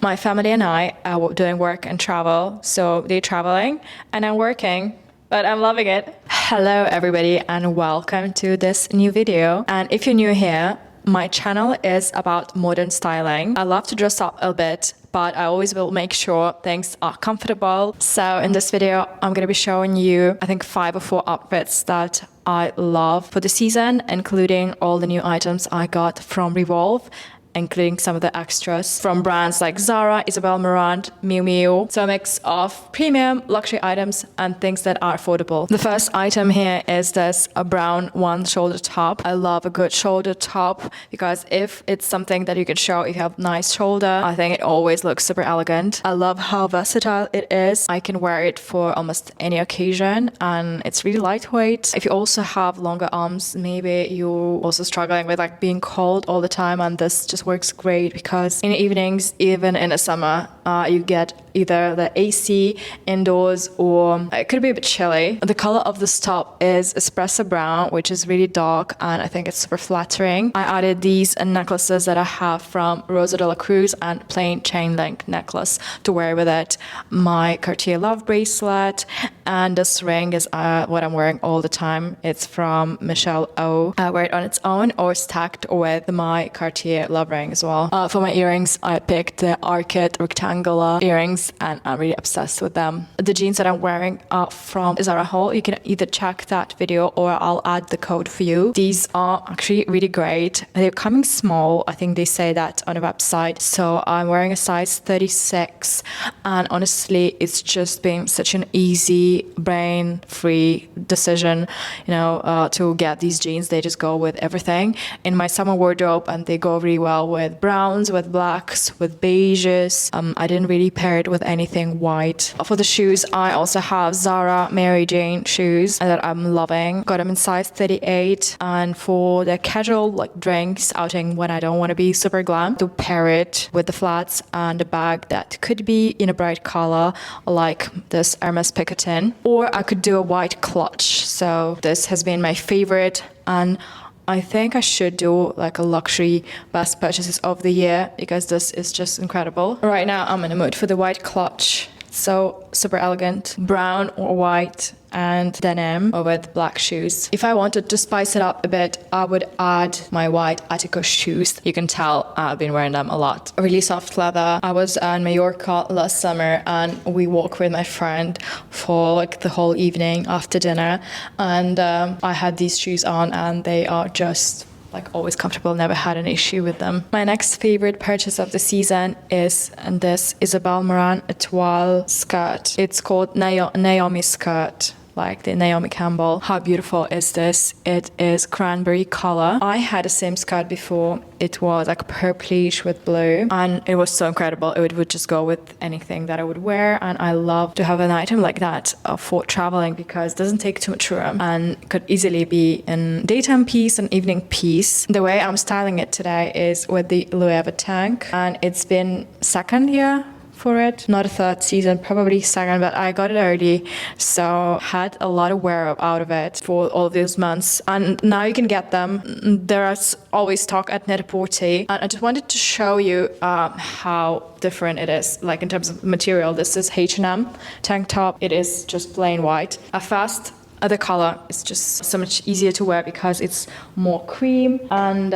My family and I are doing work and travel, so they're traveling and I'm working, but I'm loving it. Hello everybody and welcome to this new video. And if you're new here, my channel is about modern styling. I love to dress up a bit, but I always will make sure things are comfortable. So in this video, I'm gonna be showing you, I think 5 or 4 outfits that I love for the season, including all the new items I got from Revolve, including some of the extras from brands like Zara, Isabel Marant, Miu Miu. So a mix of premium luxury items and things that are affordable. The first item here is this a brown one shoulder top. I love a good shoulder top because if it's something that you can show if you have nice shoulder, I think it always looks super elegant. I love how versatile it is. I can wear it for almost any occasion and it's really lightweight. If you also have longer arms, maybe you're also struggling with like being cold all the time, and this just works great because in the evenings, even in the summer, you get either the AC indoors or it could be a bit chilly. The color of this top is espresso brown, which is really dark and I think it's super flattering. I added these necklaces that I have from Rosa de la Cruz and plain chain link necklace to wear with it. My Cartier Love bracelet, and this ring is what I'm wearing all the time. It's from Michelle O. I wear it on its own or stacked with my Cartier Love ring as well. For my earrings, I picked the arcade rectangular earrings and I'm really obsessed with them. The jeans that I'm wearing are from Zara haul. You can either check that video or I'll add the code for you. These are actually really great. They're coming small. I think they say that on the website. So I'm wearing a size 36 and honestly, it's just been such an easy, brain-free decision, to get these jeans. They just go with everything in my summer wardrobe and they go really well with browns, with blacks, with beiges. I didn't really pair it with anything white. For the shoes, I also have Zara Mary Jane shoes that I'm loving. Got them in size 38. And for the casual drinks outing when I don't want to be super glam, to pair it with the flats and a bag that could be in a bright color like this Hermes Picotin, or I could do a white clutch. So this has been my favorite, and I think I should do like a luxury best purchases of the year because this is just incredible. Right now I'm in the mood for the white clutch. So super elegant, brown or white and denim with black shoes. If I wanted to spice it up a bit, I would add my white Attico shoes. You can tell I've been wearing them a lot. Really soft leather. I was in Mallorca last summer and we walked with my friend for the whole evening after dinner, and I had these shoes on and they are just always comfortable, never had an issue with them. My next favorite purchase of the season is this Isabel Marant Etoile skirt. It's called Naomi skirt, like the Naomi Campbell. How beautiful is this? It is cranberry color. I had the same skirt before. It was like purplish with blue and it was so incredible. It would just go with anything that I would wear, and I love to have an item like that for traveling because it doesn't take too much room and could easily be in daytime piece and evening piece. The way I'm styling it today is with the Loewe tank, and it's been second year for it, not a third season, probably second, but I got it early, so had a lot of wear out of it for all these months, and now you can get them. There's always stock at Net-a-Porter, and I just wanted to show you how different it is, like in terms of material. This is H&M tank top. It is just plain white. At first, the color is just so much easier to wear because it's more cream, and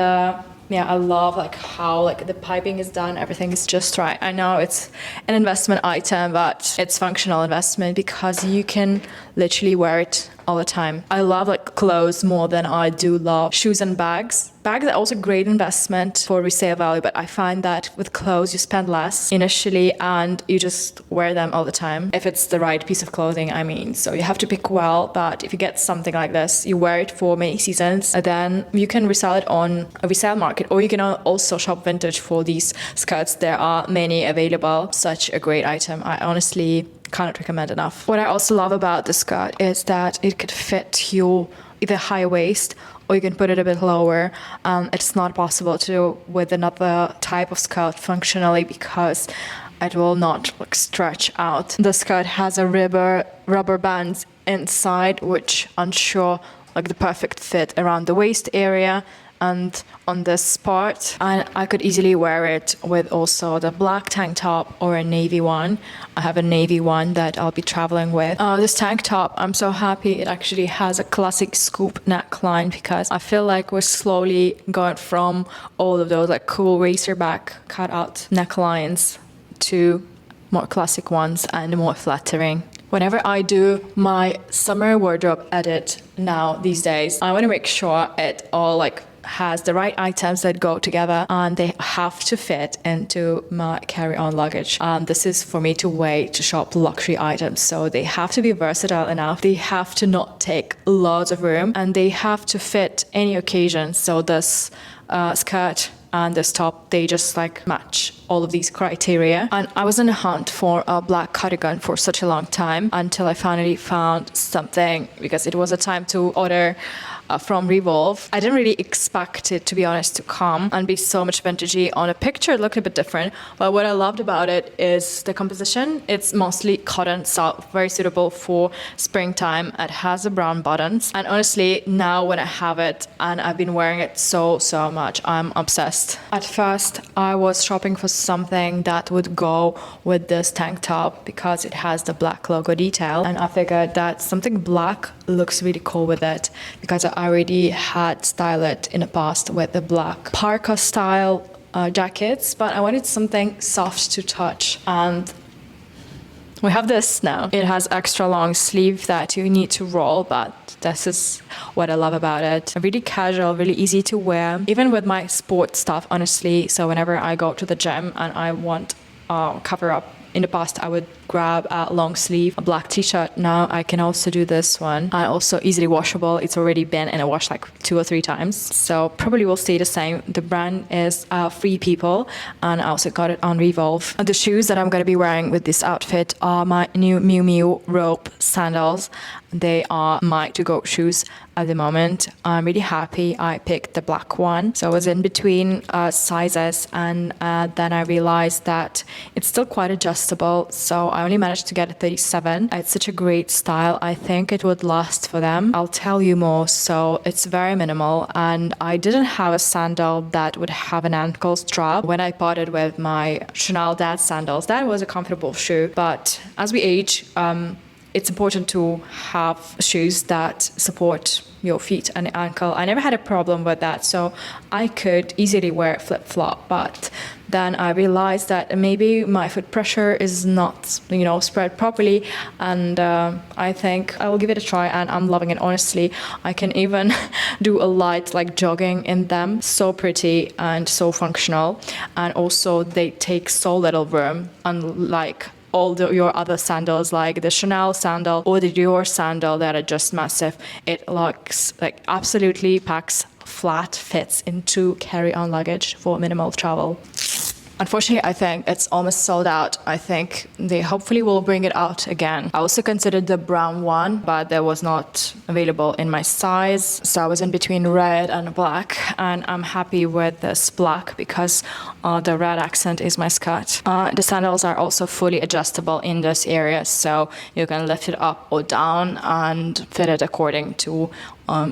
I love how the piping is done. Everything is just right. I know it's an investment item, but it's functional investment because you can literally wear it all the time. I love clothes more than I do love shoes and bags. Bags are also great investment for resale value, but I find that with clothes you spend less initially and you just wear them all the time. If it's the right piece of clothing, so you have to pick well, but if you get something like this, you wear it for many seasons, and then you can resell it on a resale market, or you can also shop vintage for these skirts. There are many available. Such a great item. I honestly cannot recommend enough. What I also love about the skirt is that it could fit your either high waist or you can put it a bit lower. It's not possible to do with another type of skirt functionally because it will not stretch out. The skirt has a rubber bands inside which ensure the perfect fit around the waist area and on this part, and I could easily wear it with also the black tank top or a navy one. I have a navy one that I'll be traveling with. This tank top, I'm so happy it actually has a classic scoop neckline, because I feel like we're slowly going from all of those like cool racerback cutout necklines to more classic ones and more flattering. Whenever I do my summer wardrobe edit now these days, I want to make sure it all like has the right items that go together, and they have to fit into my carry-on luggage. This is for me to shop luxury items, so they have to be versatile enough, they have to not take loads of room, and they have to fit any occasion. So this skirt and this top, they just like match all of these criteria. And I was on a hunt for a black cardigan for such a long time, until I finally found something, because it was a time to order from Revolve. I didn't really expect it, to be honest, to come and be so much vintagey. On a picture it looked a bit different, but what I loved about it is the composition. It's mostly cotton, so very suitable for springtime. It has the brown buttons, and honestly now when I have it and I've been wearing it so much, I'm obsessed. At first I was shopping for something that would go with this tank top because it has the black logo detail, and I figured that something black looks really cool with it, because I already had styled it in the past with the black parka style jackets, but I wanted something soft to touch, and we have this now. It has extra long sleeve that you need to roll, but this is what I love about it. Really casual, really easy to wear, even with my sports stuff, honestly. So whenever I go to the gym and I want cover up, in the past I would grab a long sleeve, a black t-shirt. Now I can also do this one, and also easily washable. It's already been in a wash like 2 or 3 times, so probably will stay the same. The brand is Free People, and I also got it on Revolve. The shoes that I'm going to be wearing with this outfit are my new Miu Miu rope sandals. They are my to-go shoes at the moment. I'm really happy I picked the black one. So I was in between sizes, and then I realized that it's still quite adjustable, so I only managed to get a 37. It's such a great style. I think it would last for them. I'll tell you more. So it's very minimal, and I didn't have a sandal that would have an ankle strap. When I bought it with my Chanel dad sandals, that was a comfortable shoe, but as we age, it's important to have shoes that support your feet and ankle. I never had a problem with that, so I could easily wear flip-flop, but then I realized that maybe my foot pressure is not, spread properly, and I think I will give it a try, and I'm loving it, honestly. I can even do a light like jogging in them. So pretty and so functional, and also they take so little room, unlike your other sandals like the Chanel sandal or the Dior sandal that are just massive. It looks like absolutely packs flat, fits into carry-on luggage for minimal travel. Unfortunately, I think it's almost sold out. I think they hopefully will bring it out again. I also considered the brown one, but that was not available in my size. So I was in between red and black, and I'm happy with this black because the red accent is my skirt. The sandals are also fully adjustable in this area, so you can lift it up or down and fit it according to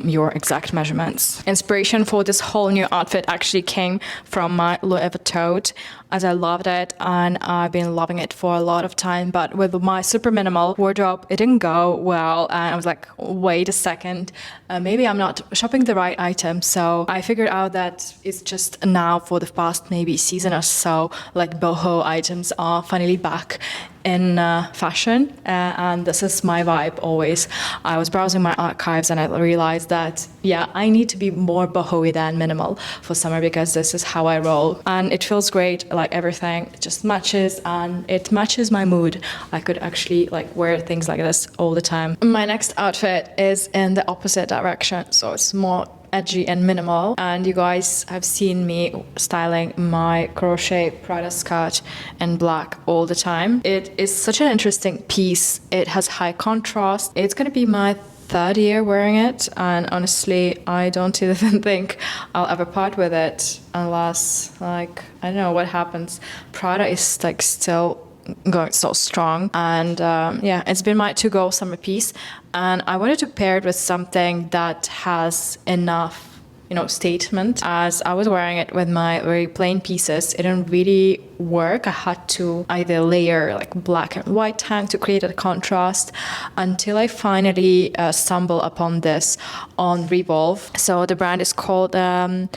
your exact measurements. Inspiration for this whole new outfit actually came from my Loewe tote, as I loved it and I've been loving it for a lot of time, but with my super minimal wardrobe it didn't go well, and I was like, wait a second, maybe I'm not shopping the right item. So I figured out that it's just now for the past maybe season or so, like boho items are finally back in fashion, and this is my vibe always. I was browsing my archives and I realized that, yeah, I need to be more boho-y than minimal for summer, because this is how I roll. And it feels great, like everything, it just matches, and it matches my mood. I could actually like wear things like this all the time. My next outfit is in the opposite direction, so it's more edgy and minimal, and you guys have seen me styling my crochet Prada skirt in black all the time. It is such an interesting piece. It has high contrast. It's gonna be my 3rd year wearing it, and honestly I don't even think I'll ever part with it unless, like, I don't know what happens. Prada is like still going so strong, and yeah, it's been my to-go summer piece, and I wanted to pair it with something that has enough statement. As I was wearing it with my very plain pieces, it didn't really work. I had to either layer like black and white tang to create a contrast until I finally stumbled upon this on Revolve. So the brand is called The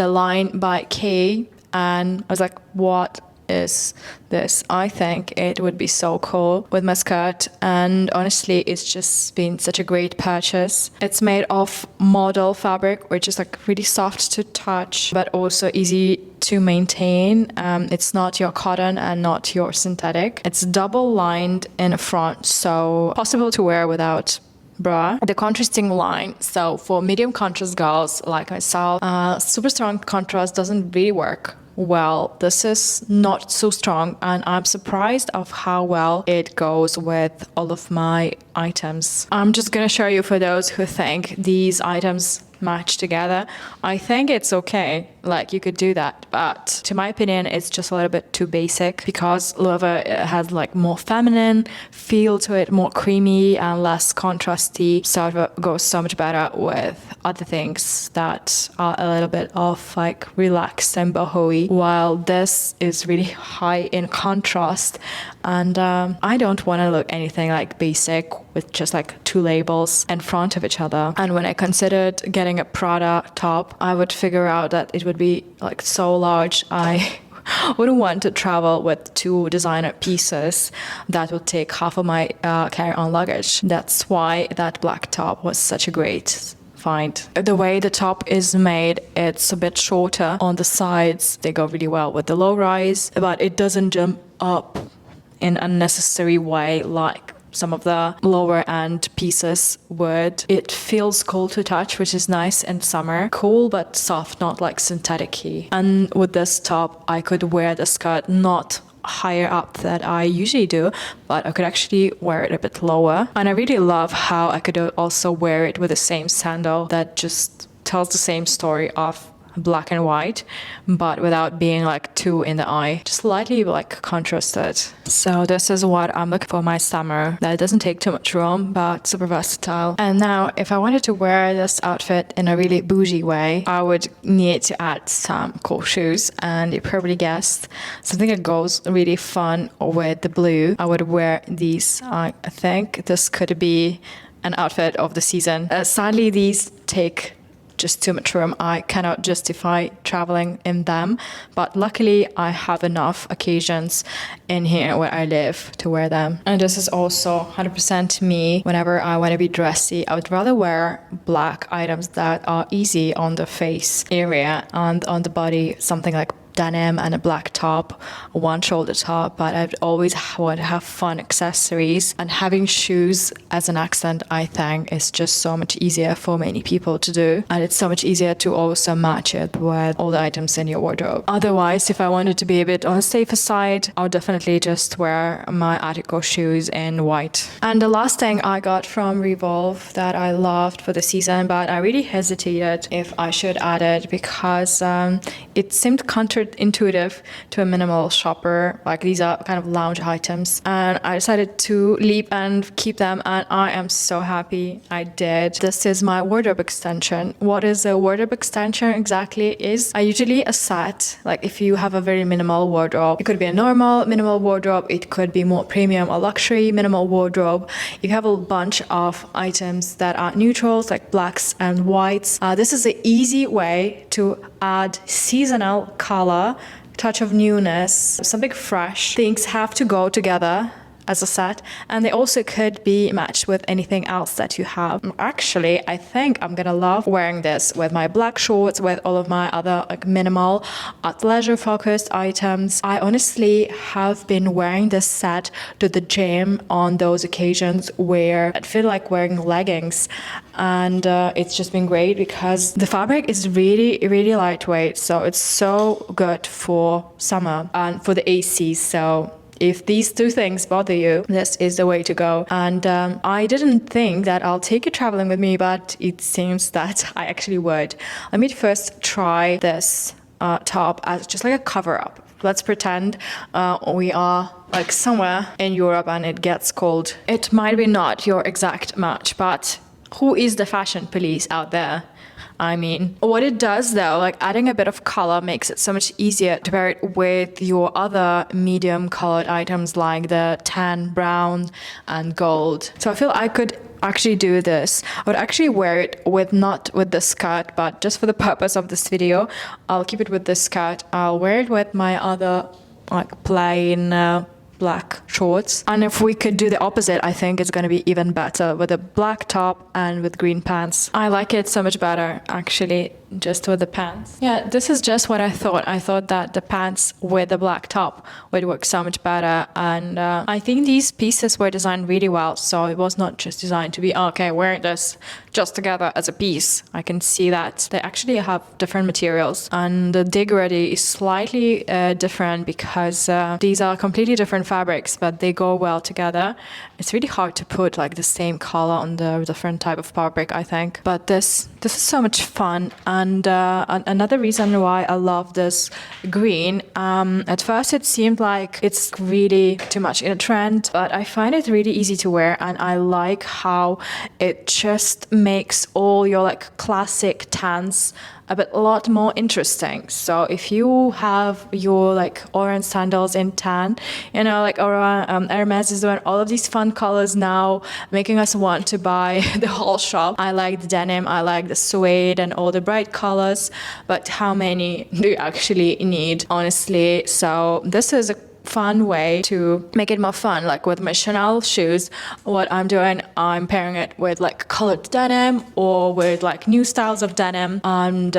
Line by K, and I was like, what is this? I think it would be so cool with my skirt, and honestly it's just been such a great purchase. It's made of modal fabric, which is like really soft to touch but also easy to maintain. It's not your cotton and not your synthetic. It's double lined in front, so possible to wear without bra. The contrasting line, so for medium contrast girls like myself, super strong contrast doesn't really work well. This is not so strong, and I'm surprised of how well it goes with all of my items. I'm just gonna show you for those who think these items match together. I think it's okay, like you could do that, but to my opinion it's just a little bit too basic, because Loewe has like more feminine feel to it, more creamy and less contrasty, so it goes so much better with other things that are a little bit of like relaxed and boho-y, while this is really high in contrast, and I don't want to look anything like basic with just like two labels in front of each other. And when I considered getting a Prada top, I would figure out that it would be like so large. I wouldn't want to travel with two designer pieces. That would take half of my carry-on luggage. That's why that black top was such a great find. The way the top is made, it's a bit shorter on the sides. They go really well with the low rise, but it doesn't jump up in an unnecessary way like some of the lower end pieces would. It feels cool to touch, which is nice in summer. Cool but soft, not like synthetic-y. And with this top, I could wear the skirt not higher up that I usually do, but I could actually wear it a bit lower. And I really love how I could also wear it with the same sandal that just tells the same story of black and white, but without being like too in the eye, just slightly like contrasted. So this is what I'm looking for my summer. That doesn't take too much room, but super versatile. And now if I wanted to wear this outfit in a really bougie way, I would need to add some cool shoes, and you probably guessed something that goes really fun with the blue. I would wear these. I think this could be an outfit of the season. Sadly, these take just too much room. I cannot justify traveling in them, but luckily I have enough occasions in here where I live to wear them. And this is also 100% me. Whenever I want to be dressy, I would rather wear black items that are easy on the face area and on the body, something like denim and a black top, a one shoulder top, but I'd always want to have fun accessories, and having shoes as an accent, I think, is just so much easier for many people to do, and it's so much easier to also match it with all the items in your wardrobe. Otherwise, if I wanted to be a bit on the safer side, I would definitely just wear my Attico shoes in white. And the last thing I got from Revolve that I loved for the season, but I really hesitated if I should add it because it seemed counterintuitive to a minimal shopper. Like, these are kind of lounge items, and I decided to leap and keep them, and I am so happy I did. This is my wardrobe extension. What is a wardrobe extension exactly is usually a set. Like, if you have a very minimal wardrobe, it could be a normal minimal wardrobe, it could be more premium or luxury minimal wardrobe. You have a bunch of items that are neutrals, like blacks and whites. This is an easy way to add seasonal color, touch of newness, something fresh. Things have to go together as a set, and they also could be matched with anything else that you have. Actually, I think I'm gonna love wearing this with my black shorts, with all of my other like minimal athleisure focused items. I honestly have been wearing this set to the gym on those occasions where I feel like wearing leggings, and it's just been great because the fabric is really lightweight, so it's so good for summer and for the AC. So if these two things bother you, this is the way to go. And I didn't think that I'll take it traveling with me, but it seems that I actually would. Let me first try this top as just like a cover up. Let's pretend we are like somewhere in Europe and it gets cold. It might be not your exact match, but who is the fashion police out there? I mean. What it does though, like adding a bit of color makes it so much easier to pair it with your other medium colored items like the tan, brown, and gold. So I feel I could actually do this. I would actually wear it with, not with the skirt, but just for the purpose of this video, I'll keep it with this skirt. I'll wear it with my other like plain black shorts. And if we could do the opposite, I think it's going to be even better with a black top and with green pants. I like it so much better actually, just with the pants. Yeah, this is just what I thought. I thought that the pants with the black top would work so much better. And I think these pieces were designed really well. So it was not just designed to be, okay, wearing this just together as a piece. I can see that they actually have different materials. And the dig ready is slightly different because these are completely different fabrics, but they go well together. It's really hard to put like the same color on the different type of fabric, I think. But this is so much fun. And another reason why I love this green, at first it seemed like it's really too much in a trend, but I find it really easy to wear, and I like how it just makes all your like classic tans a lot more interesting. So if you have your like orange sandals in tan, you know, like Hermes is doing all of these fun colors now, making us want to buy the whole shop. I like the denim, I like the suede and all the bright colors, but how many do you actually need, honestly? So this is a fun way to make it more fun. Like with my Chanel shoes, what I'm doing, I'm pairing it with like colored denim or with like new styles of denim, and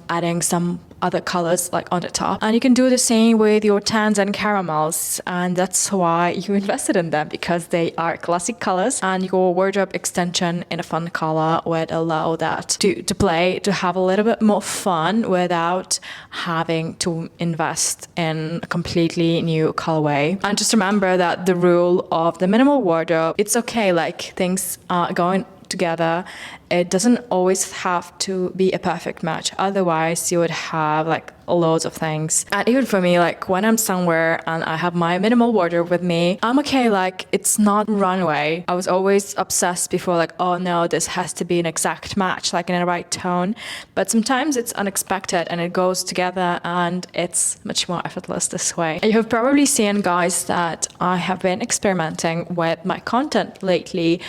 adding some other colors like on the top. And you can do the same with your tans and caramels, and that's why you invested in them, because they are classic colors, and your wardrobe extension in a fun color would allow that to play, to have a little bit more fun without having to invest in a completely new colorway. And just remember that the rule of the minimal wardrobe, it's okay, like things are going together. It doesn't always have to be a perfect match. Otherwise, you would have like loads of things. And even for me, like when I'm somewhere and I have my minimal wardrobe with me, I'm okay. Like it's not runway. I was always obsessed before, like, oh no, this has to be an exact match, like in the right tone. But sometimes it's unexpected and it goes together, and it's much more effortless this way. And you have probably seen, guys, that I have been experimenting with my content lately,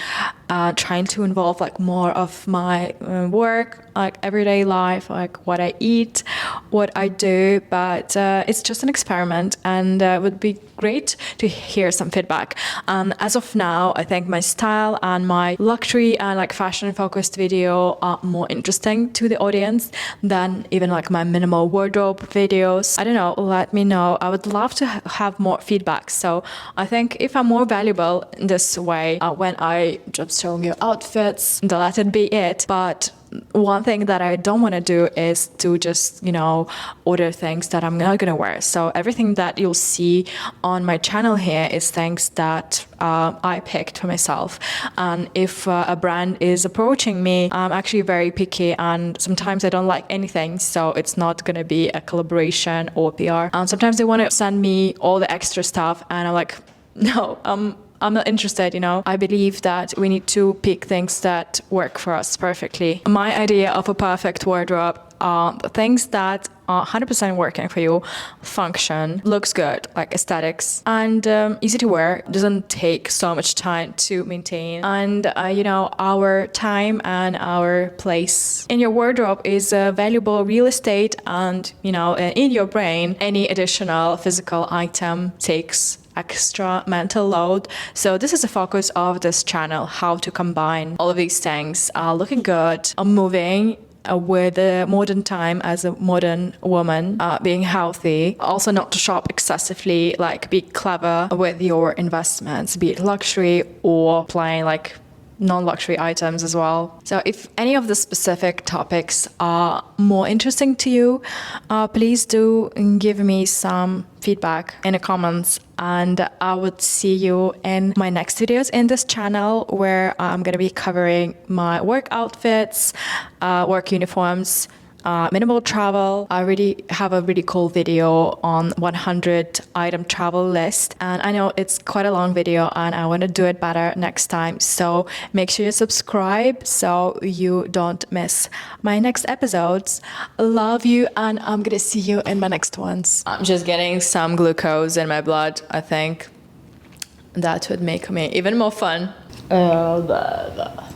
trying to involve like more of my work, like everyday life, like what I eat, what I do, but it's just an experiment, and it would be great to hear some feedback. As of now, I think my style and my luxury and like fashion focused video are more interesting to the audience than even like my minimal wardrobe videos. I don't know, let me know. I would love to have more feedback. So I think if I'm more valuable in this way, when I just showing you outfits, then let it be it. But one thing that I don't want to do is to just, you know, order things that I'm not going to wear. So everything that you'll see on my channel here is things that I picked for myself. And if a brand is approaching me, I'm actually very picky, and sometimes I don't like anything. So it's not going to be a collaboration or PR. And sometimes they want to send me all the extra stuff, and I'm like, no, I'm not interested, you know. I believe that we need to pick things that work for us perfectly. My idea of a perfect wardrobe are the things that are 100% working for you, function, looks good, like aesthetics, and easy to wear, doesn't take so much time to maintain. And, you know, our time and our place in your wardrobe is a valuable real estate, and, you know, in your brain, any additional physical item takes extra mental load. So this is the focus of this channel, how to combine all of these things, looking good, moving with a modern time as a modern woman, being healthy, also not to shop excessively, like be clever with your investments, be it luxury or plain like non-luxury items as well. So if any of the specific topics are more interesting to you, please do give me some feedback in the comments, and I would see you in my next videos in this channel, where I'm going to be covering my work outfits, work uniforms, minimal travel. I already have a really cool video on 100 item travel list, and I know it's quite a long video and I want to do it better next time, so make sure you subscribe so you don't miss my next episodes. Love you, and I'm gonna see you in my next ones. I'm just getting some glucose in my blood. I think that would make me even more fun. Blah, blah.